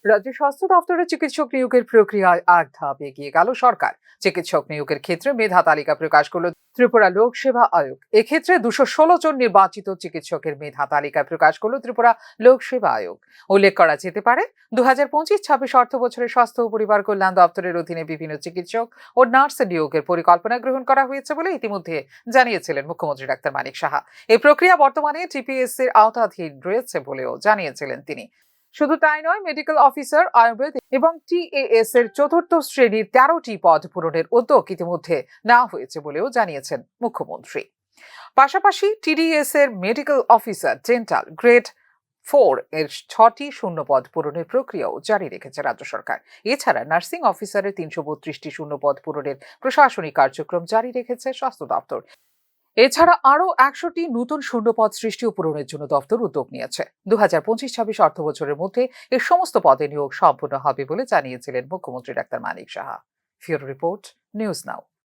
রাজ্য স্বাস্থ্য দফতরে চিকিৎসক নিয়োগের প্রক্রিয়ায় এক ধাপ এগিয়ে গেল সরকার। চিকিৎসক নিয়োগের ক্ষেত্রে মেধা তালিকা প্রকাশ করল ত্রিপুরা লোক সেবা আয়োগ। এক্ষেত্রে 216 জন নির্বাচিত চিকিৎসকের মেধা তালিকা প্রকাশ করল ত্রিপুরা লোক সেবা আয়োগ। উল্লেখ করা যেতে পারে, 2025-26 অর্থ বছরে স্বাস্থ্য ও পরিবার কল্যাণ দপ্তরের অধীনে বিভিন্ন চিকিৎসক ও নার্স নিয়োগের পরিকল্পনা গ্রহণ করা হয়েছে বলে ইতিমধ্যে জানিয়েছিলেন মুখ্যমন্ত্রী ডাক্তার মানিক সাহা। এই প্রক্রিয়া বর্তমানে টিপিএসসির আওতাধীন রয়েছে বলেও জানিয়েছিলেন তিনি। শুধু তাই নয়, মেডিকেল অফিসার, আয়ুর্বেদ এবং টিএএস এর চতুর্থ শ্রেণীর 13টি পদ পূরণের উদ্যোগ ইতিমধ্যে নেওয়া হয়েছে বলেও জানিয়েছেন মুখ্যমন্ত্রী। পাশাপাশি টিডিএস এর মেডিকেল অফিসার ডেন্টাল গ্রেড 4 এর 6টি শূন্য পদ পূরণের প্রক্রিয়াও জারি রেখেছে রাজ্য সরকার। এছাড়া নার্সিং অফিসারের 332টি শূন্য পদ পূরণের প্রশাসনিক কার্যক্রম জারি রেখেছে স্বাস্থ্য দপ্তর। এছাড়া আরও 100টি নতুন শূন্যপদ সৃষ্টি ও পূরণের জন্য দপ্তর উদ্যোগ নিয়েছে। 2025-26 অর্থ বছরের মধ্যে এই সমস্ত পদে নিয়োগ সম্পূর্ণ হবে বলে জানিয়েছিলেন মুখ্যমন্ত্রী doctor Manik Saha. Bureau report, news নাও।